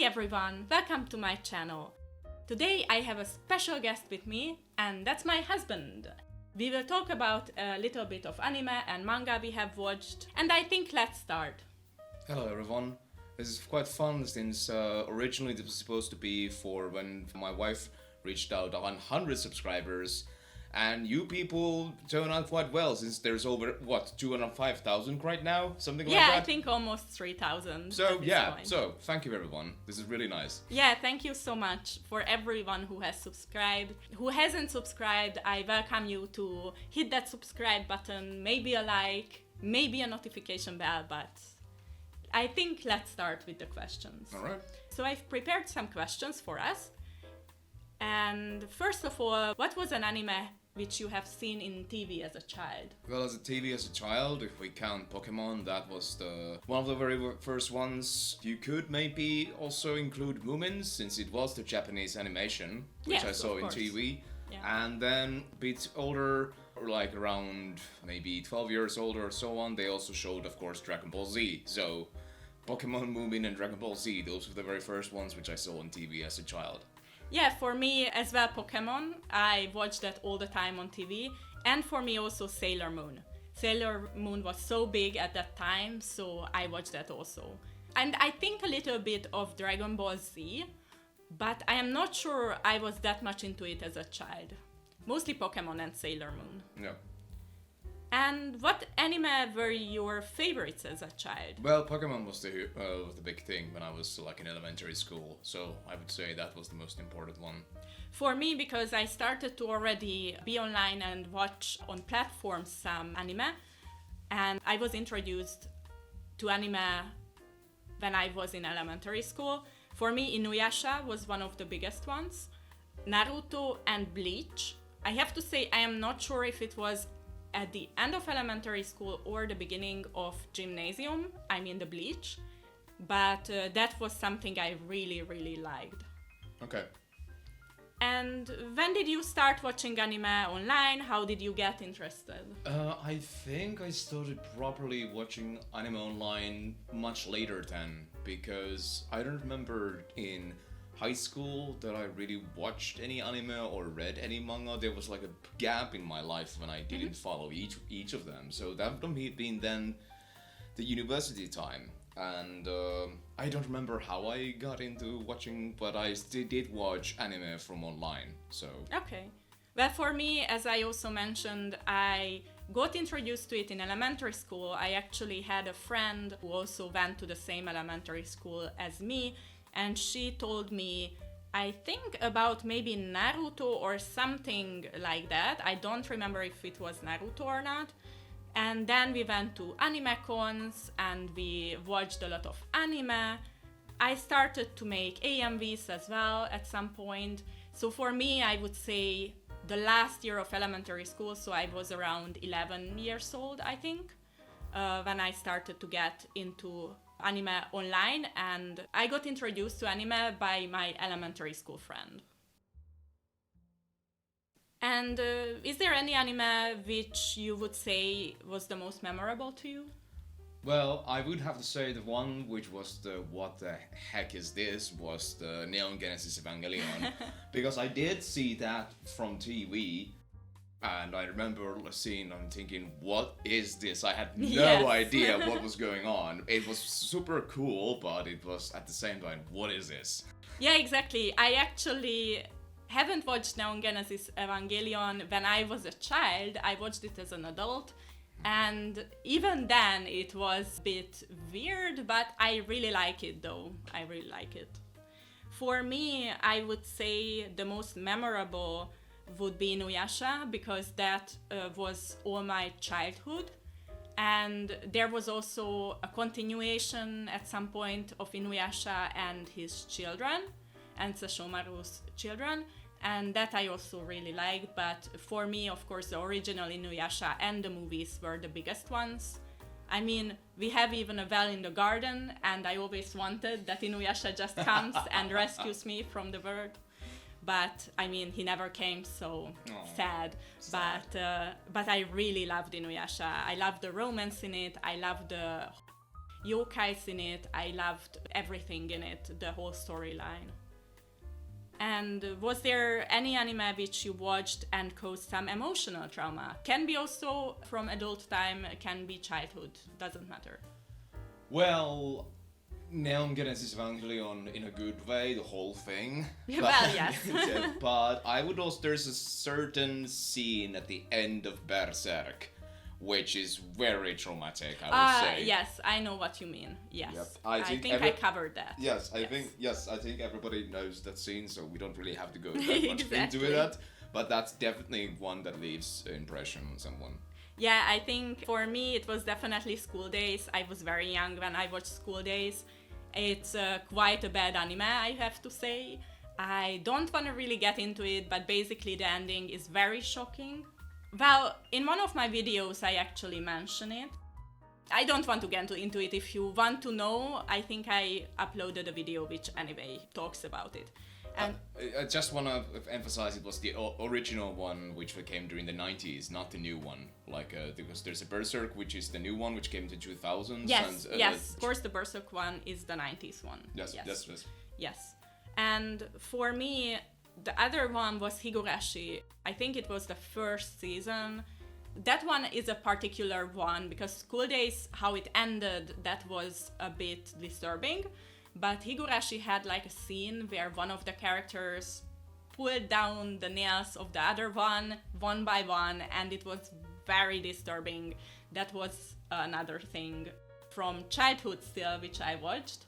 everyone, welcome to my channel. Today I have a special guest with me, and that's my husband. We will talk about a little bit of anime and manga we have watched, and I think let's start. Hello everyone. This is quite fun since originally this was supposed to be for when my wife reached out 100 subscribers, and you people turn out quite well since there's over 205,000 right now, something like that. Yeah, I think almost 3,000. So thank you everyone. This is really nice. Yeah, thank you so much for everyone who has subscribed. Who hasn't subscribed, I welcome you to hit that subscribe button, maybe a like, maybe a notification bell, but I think let's start with the questions. Alright. So I've prepared some questions for us. And first of all, what was an anime which you have seen in TV as a child? Well, as a TV as a child, if we count Pokemon, that was one of the very first ones. You could maybe also include Moomin, since it was the Japanese animation, which Yes, I saw of in course. TV. Yeah. And then a bit older, or like around maybe 12 years older or so on, they also showed, of course, Dragon Ball Z. So Pokemon, Moomin, and Dragon Ball Z, those were the very first ones which I saw on TV as a child. Yeah, for me as well, Pokemon. I watched that all the time on TV. And for me also Sailor Moon. Sailor Moon was so big at that time, so I watched that also. And I think a little bit of Dragon Ball Z, but I am not sure I was that much into it as a child. Mostly Pokemon and Sailor Moon. Yeah. And what anime were your favorites as a child? Well, Pokemon was the big thing when I was like in elementary school, so I would say that was the most important one. For me, because I started to already be online and watch on platforms some anime, and I was introduced to anime when I was in elementary school. For me, Inuyasha was one of the biggest ones. Naruto and Bleach. I have to say I am not sure if it was at the end of elementary school or the beginning of gymnasium, I mean the Bleach, but that was something I really, really liked. Okay. And when did you start watching anime online? How did you get interested? I think I started properly watching anime online much later then, because I don't remember in high school that I really watched any anime or read any manga. There was like a gap in my life when I didn't follow each of them. So that would have been then the university time. And I don't remember how I got into watching, but I still did watch anime from online, so... Okay. Well, for me, as I also mentioned, I got introduced to it in elementary school. I actually had a friend who also went to the same elementary school as me, and she told me, I think about maybe Naruto or something like that. I don't remember if it was Naruto or not. And then we went to anime cons and we watched a lot of anime. I started to make AMVs as well at some point. So for me, I would say the last year of elementary school, so I was around 11 years old, I think, when I started to get into anime online, and I got introduced to anime by my elementary school friend. And is there any anime which you would say was the most memorable to you? Well, I would have to say the one which was the what the heck is this was the Neon Genesis Evangelion, because I did see that from TV. And I remember seeing and thinking, what is this? I had no idea what was going on. It was super cool, but it was at the same time, what is this? Yeah, exactly. I actually haven't watched Neon Genesis Evangelion when I was a child. I watched it as an adult. And even then, it was a bit weird, but I really like it though. I really like it. For me, I would say the most memorable would be Inuyasha, because that was all my childhood, and there was also a continuation at some point of Inuyasha and his children, and Sashomaru's children, and that I also really liked. But for me, of course, the original Inuyasha and the movies were the biggest ones. I mean, we have even a well in the garden, and I always wanted that Inuyasha just comes and rescues me from the world. But I mean, he never came, so sad. But I really loved Inuyasha. I loved the romance in it. I loved the yokais in it. I loved everything in it, the whole storyline. And was there any anime which you watched and caused some emotional trauma? Can be also from adult time, can be childhood, doesn't matter. Well, Neon Genesis Evangelion in a good way, the whole thing. Well, yes. Yeah, but I would also, there's a certain scene at the end of Berserk, which is very traumatic, I would say. Yes, I know what you mean. Yes. Yep. I think I covered that. Yes, I think everybody knows that scene, so we don't really have to go that much Exactly. into that. But that's definitely one that leaves an impression on someone. Yeah, I think for me it was definitely School Days. I was very young when I watched School Days. It's quite a bad anime, I have to say. I don't want to really get into it, but basically the ending is very shocking. Well, in one of my videos I actually mention it. I don't want to get into it. If you want to know, I think I uploaded a video which anyway talks about it. And I just want to emphasize it was the original one which came during the 90s, not the new one. Because there's a Berserk, which is the new one, which came to 2000s. yes, and, yes, of course the Berserk one is the 90s one. Yes. Yes. And for me, the other one was Higurashi. I think it was the first season. That one is a particular one because School Days, how it ended, that was a bit disturbing. But Higurashi had like a scene where one of the characters pulled down the nails of the other one by one, and it was very disturbing. That was another thing from childhood still, which I watched.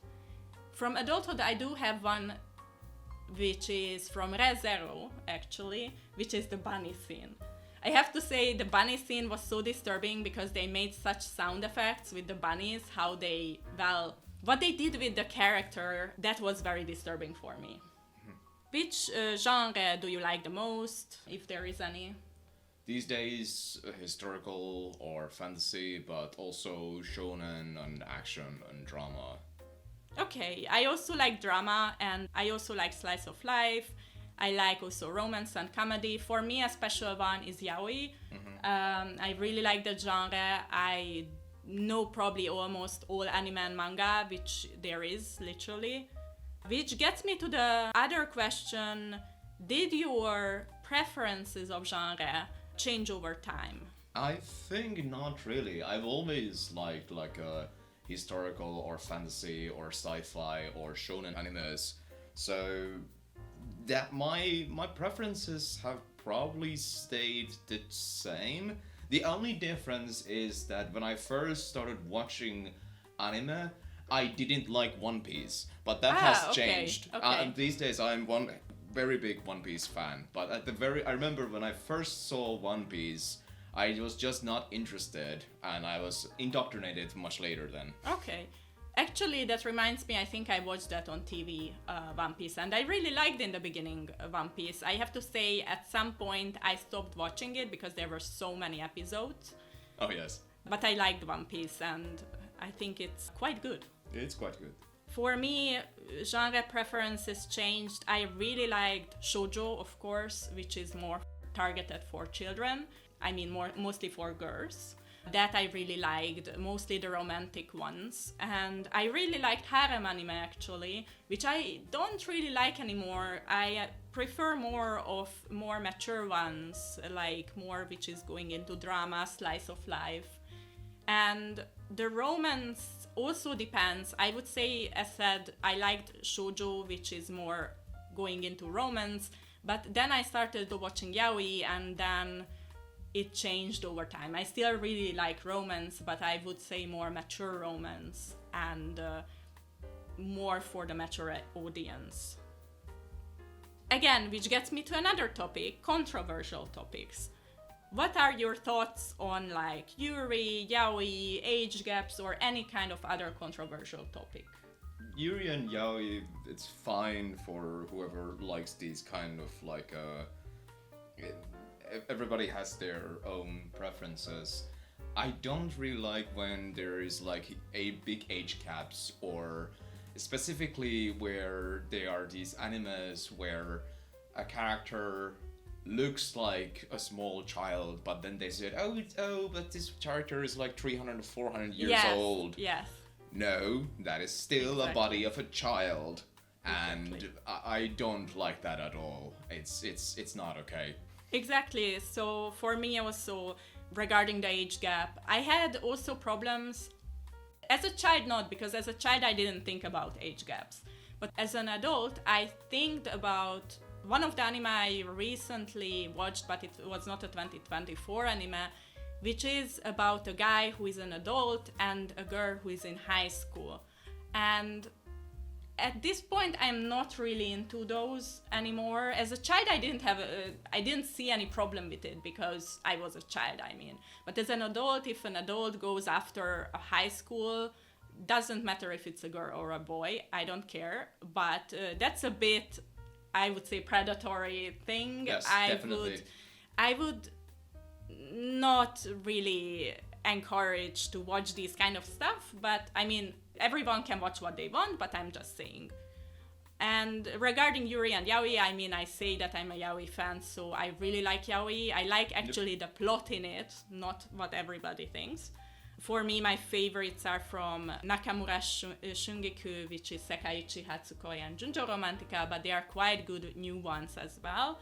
From adulthood, I do have one which is from ReZero, actually, which is the bunny scene. I have to say the bunny scene was so disturbing because they made such sound effects with the bunnies, how they, well, what they did with the character, that was very disturbing for me. Which genre do you like the most, if there is any? These days, historical or fantasy, but also shonen and action and drama. Okay, I also like drama and I also like slice of life. I like also romance and comedy. For me, a special one is yaoi. I really like the genre. I know probably almost all anime and manga, which there is, literally. Which gets me to the other question, did your preferences of genre change over time? I think not really. I've always liked a historical or fantasy or sci-fi or shonen animes. So that my preferences have probably stayed the same. The only difference is that when I first started watching anime, I didn't like One Piece, but that has changed. Okay. These days I'm one very big One Piece fan, but I remember when I first saw One Piece, I was just not interested, and I was indoctrinated much later then. Okay. Actually, that reminds me, I think I watched that on TV, One Piece, and I really liked in the beginning One Piece. I have to say, at some point, I stopped watching it because there were so many episodes. Oh, yes. But I liked One Piece, and I think it's quite good. It's quite good. For me, genre preferences changed. I really liked shoujo, of course, which is more targeted for children. I mean, mostly for girls. That I really liked, mostly the romantic ones. And I really liked harem anime, actually, which I don't really like anymore. I prefer more mature ones, like more which is going into drama, slice of life. And the romance also depends. I would say, as said, I liked shoujo, which is more going into romance. But then I started watching yaoi, and then it changed over time. I still really like romance, but I would say more mature romance and more for the mature audience. Again, which gets me to another topic, controversial topics. What are your thoughts on like Yuri, yaoi, age gaps, or any kind of other controversial topic? Yuri and yaoi, it's fine for whoever likes these kind of everybody has their own preferences. I don't really like when there is like a big age caps, or specifically where there are these animes where a character looks like a small child, but then they said, but this character is like 300 400 years old. Yes. no, that is still a body of a child. And Exactly. I don't like that at all. It's not okay. Exactly. So for me, also regarding the age gap, I had also problems as a child, not because as a child I didn't think about age gaps. But as an adult, I think about one of the anime I recently watched, but it was not a 2024 anime, which is about a guy who is an adult and a girl who is in high school. And at this point I'm not really into those anymore. As a child I didn't see any problem with it because I was a child, I mean. But as an adult, if an adult goes after a high school, doesn't matter if it's a girl or a boy, I don't care. But that's a bit, I would say, predatory thing. Yes, I definitely. would not really encourage to watch these kind of stuff, but I mean, everyone can watch what they want, but I'm just saying. And regarding Yuri and Yaoi, I mean, I say that I'm a Yaoi fan, so I really like Yaoi. I like actually the plot in it, not what everybody thinks. For me, my favorites are from Nakamura Shungeku, which is Sekaiichi Hatsukoi and Junjo Romantica, but they are quite good new ones as well.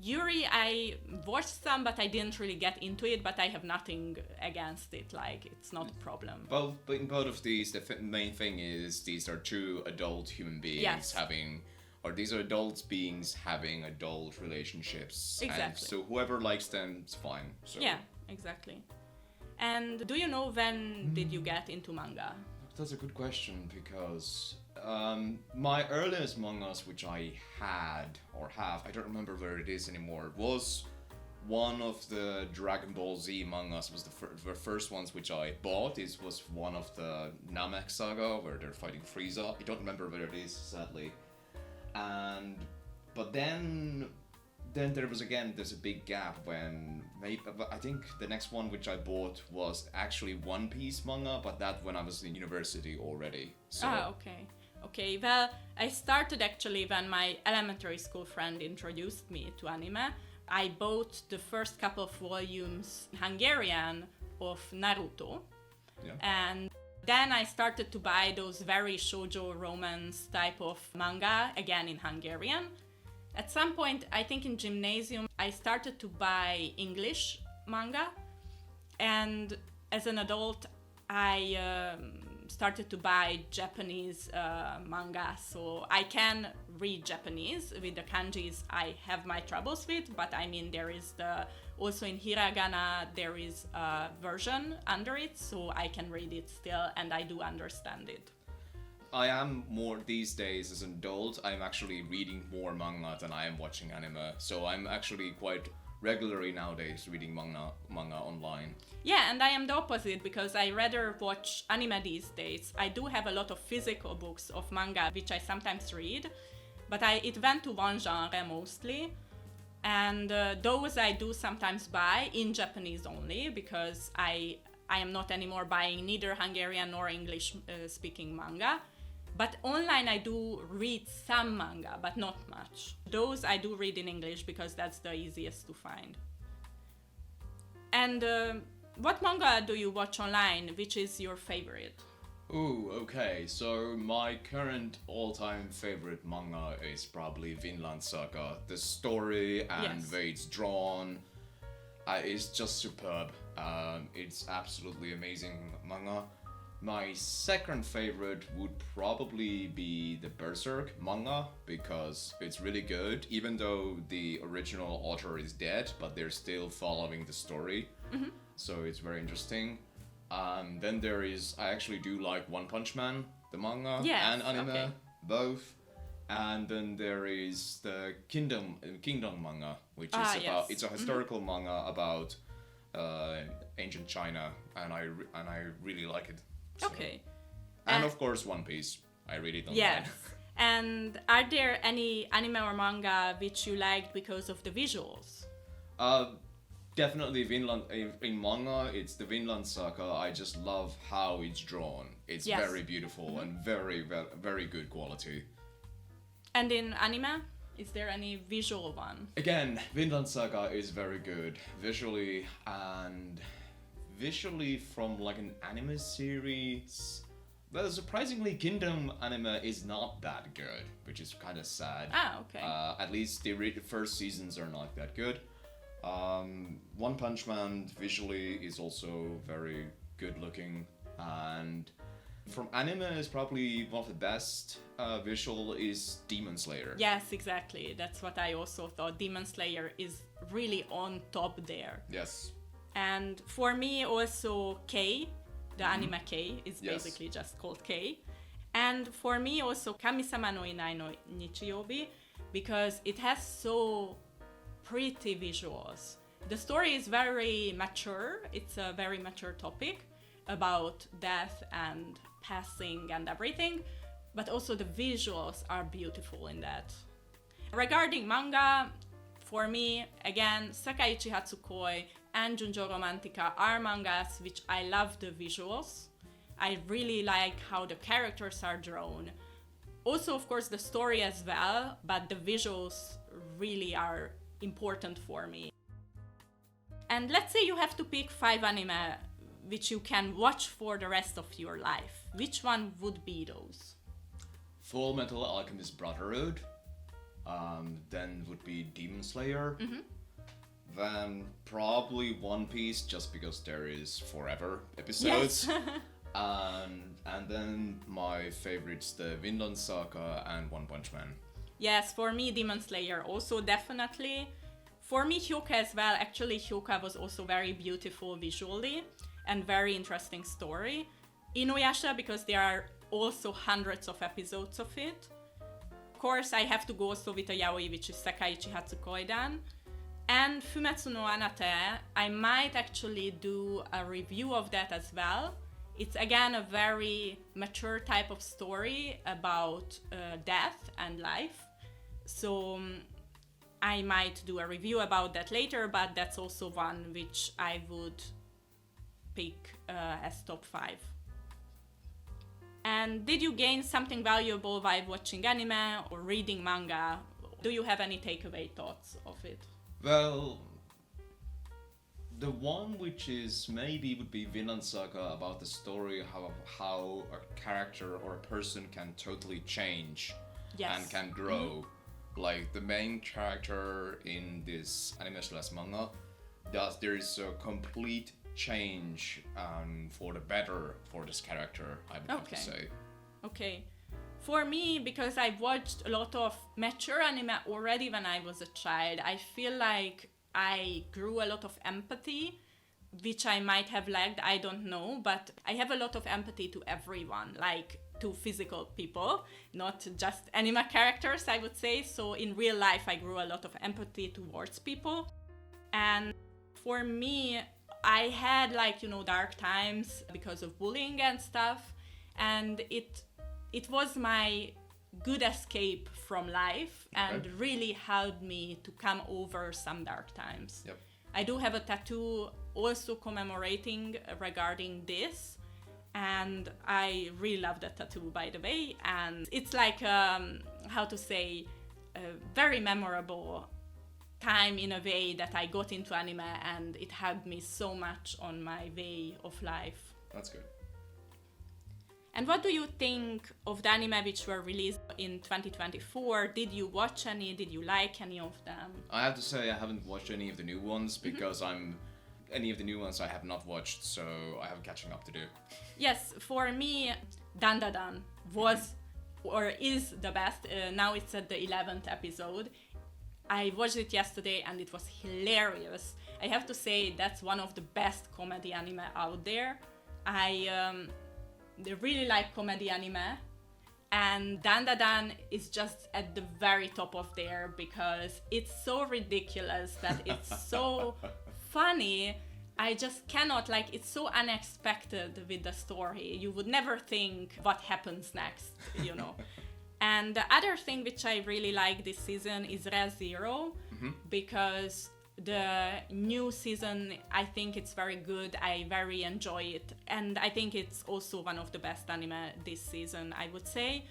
Yuri, I watched some, but I didn't really get into it, but I have nothing against it, like, it's not a problem. But in both of these, the main thing is these are two adult human beings Yes. these are adult beings having adult relationships. And Exactly. so whoever likes them, it's fine. So Yeah, exactly. And do you know when did you get into manga? that's a good question because my earliest mangas, which I had or have, I don't remember where it is anymore, was one of the Dragon Ball Z mangas. Was the first ones which I bought. It was one of the Namek saga where they're fighting Frieza. I don't remember where it is, sadly. But then there's a big gap when I think the next one which I bought was actually One Piece manga, but that when I was in university already. So Okay, well, I started actually when my elementary school friend introduced me to anime. I bought the first couple of volumes Hungarian of Naruto. yeah. And then I started to buy those very shoujo romance type of manga, again in Hungarian. At some point, I think in gymnasium, I started to buy English manga. And as an adult, I started to buy Japanese manga. So I can read Japanese. With the kanjis, I have my troubles with, but I mean, there is also in hiragana, there is a version under it, so I can read it still, and I do understand it. I am more these days as an adult. I'm actually reading more manga than I am watching anime. So I'm actually quite regularly nowadays reading manga online. Yeah, and I am the opposite because I rather watch anime these days. I do have a lot of physical books of manga which I sometimes read, but it went to one genre mostly. And those I do sometimes buy in Japanese only because I am not anymore buying neither Hungarian nor English speaking manga. But online I do read some manga, but not much. Those I do read in English because that's the easiest to find. And what manga do you watch online? Which is your favorite? Ooh, okay. So my current all-time favorite manga is probably Vinland Saga. The story and Yes. the way it's drawn is just superb. It's absolutely amazing manga. My second favorite would probably be the Berserk manga because it's really good, even though the original author is dead, but they're still following the story. So it's very interesting. Then I actually do like One Punch Man, the manga Yes, and anime, okay. both. And then there is the Kingdom manga, which is Ah, about yes. it's a historical manga about ancient China, and I really like it. So- Okay. And Uh, of course, One Piece. I read it online. Yes. And are there any anime or manga which you liked because of the visuals? Definitely Vinland in manga. It's the Vinland Saga. I just love how it's drawn. It's Yes. very beautiful and very, very, very good quality. And in anime, is there any visual one? Again, Vinland Saga is very good visually from like an anime series. Well, surprisingly, Kingdom anime is not that good, which is kind of sad. Ah, okay. At least the first seasons are not that good. One Punch Man visually is also very good looking, and from anime is probably one of the best visual is Demon Slayer. Yes, exactly. That's what I also thought. Demon Slayer is really on top there. Yes. And for me also K, the anime K, is Yes. basically just called K. And for me also Kami-sama no Inai no Nichiyobi, because it has so pretty visuals. The story is very mature. It's a very mature topic about death and passing and everything, but also the visuals are beautiful in that. Regarding manga, for me, again, Sakaichi Hatsukoi and Junjo Romantica are mangas which I love the visuals. I really like how the characters are drawn. Also, of course, the story as well, but the visuals really are important for me. And let's say you have to pick 5 anime which you can watch for the rest of your life. Which one would be those? Full Metal Alchemist Brotherhood. Then would be Demon Slayer. Then probably One Piece, just because there is forever episodes. Yes. And then my favorites, the Vinland Saga and One Punch Man. Yes, for me, Demon Slayer also definitely. For me, Hyuga as well. Actually, Hyuga was also very beautiful visually and very interesting story. Inuyasha, because there are also hundreds of episodes of it. Of course, I have to go also with a yaoi, which is Sakaichi Hatsukoi-dan. And Fumetsu no Anate, I might actually do a review of that as well. It's again a very mature type of story about death and life. So I might do a review about that later, but that's also one which I would pick as top 5. And did you gain something valuable while watching anime or reading manga? Do you have any takeaway thoughts of it? Well, the one which is maybe would be Vinland Saga, about the story how a character or a person can totally change and can grow. Like the main character in this anime/manga, there is a complete change for the better for this character, I would have to say. Okay. For me, because I watched a lot of mature anime already when I was a child, I feel like I grew a lot of empathy, which I might have lacked, I don't know, but I have a lot of empathy to everyone, like to physical people, not just anime characters, I would say. So in real life, I grew a lot of empathy towards people. And for me, I had dark times because of bullying and stuff, and it was my good escape from life and really helped me to come over some dark times. Yep. I do have a tattoo also commemorating regarding this, and I really love that tattoo, by the way, and it's like how to say, a very memorable time in a way that I got into anime, and it helped me so much on my way of life. That's good. And what do you think of the anime which were released in 2024? Did you watch any? Did you like any of them? I have to say I haven't watched any of the new ones because any of the new ones I have not watched, so I have catching up to do. Yes, for me, Dan Da Dan was or is the best. Now it's at the 11th episode. I watched it yesterday and it was hilarious. I have to say that's one of the best comedy anime out there. I really like comedy anime, and Dan Da Dan is just at the very top of there because it's so ridiculous that it's so funny. I just cannot, it's so unexpected with the story. You would never think what happens next, you know. And the other thing which I really like this season is Re:Zero, because the new season, I think it's very good. I very enjoy it, and I think it's also one of the best anime this season, I would say,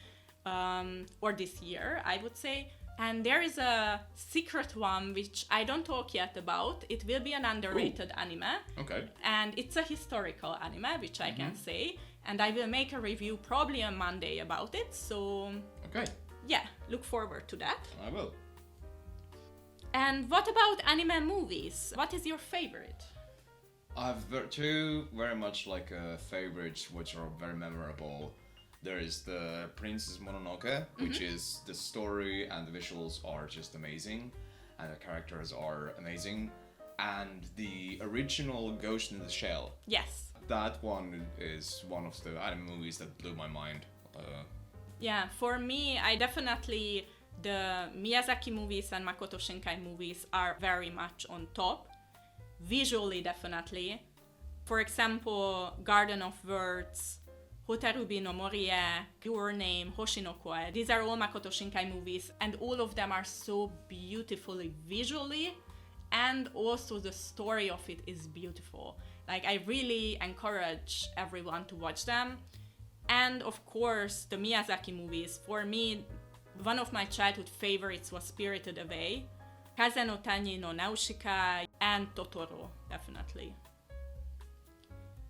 or this year, I would say. And there is a secret one which I don't talk yet about. It will be an underrated anime. Okay. And it's a historical anime, which I can say. And I will make a review probably on Monday about it. So, Okay. yeah, look forward to that. I will. And what about anime movies? What is your favorite? I've two very much like favorites which are very memorable. There is the Princess Mononoke, which is the story and the visuals are just amazing, and the characters are amazing. And the original Ghost in the Shell. Yes. That one is one of the anime movies that blew my mind. Yeah, for me, I definitely, the Miyazaki movies and Makoto Shinkai movies are very much on top. Visually, definitely. For example, Garden of Words, Hotarubi no Morie, Your Name, Hoshi no Koe. These are all Makoto Shinkai movies, and all of them are so beautifully visually, and also the story of it is beautiful. Like, I really encourage everyone to watch them. And of course, the Miyazaki movies. For me, one of my childhood favorites was Spirited Away, Kaze no Tanyi no Nausicaa, and Totoro, definitely.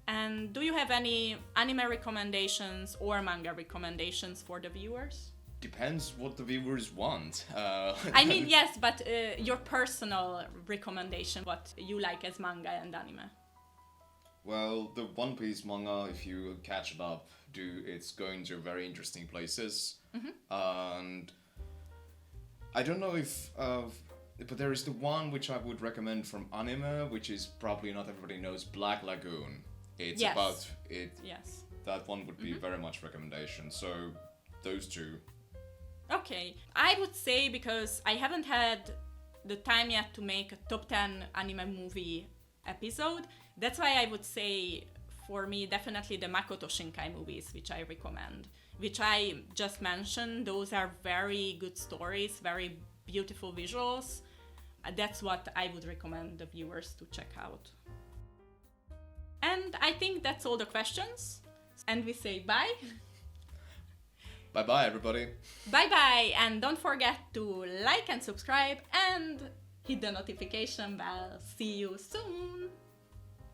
And do you have any anime recommendations or manga recommendations for the viewers? Depends what the viewers want. I mean, yes, but your personal recommendation, what you like as manga and anime. Well, the One Piece manga, if you catch it up, it's going to very interesting places. And I don't know if, but there is the one which I would recommend from anime, which is probably not everybody knows, Black Lagoon. It's about it. Yes. That one would be very much recommendation. So those two. Okay, I would say, because I haven't had the time yet to make a top 10 anime movie episode, that's why I would say, for me, definitely the Makoto Shinkai movies, which I recommend, which I just mentioned. Those are very good stories, very beautiful visuals. That's what I would recommend the viewers to check out. And I think that's all the questions. And we say bye. Bye-bye, everybody. Bye-bye, and don't forget to like and subscribe and hit the notification bell. See you soon.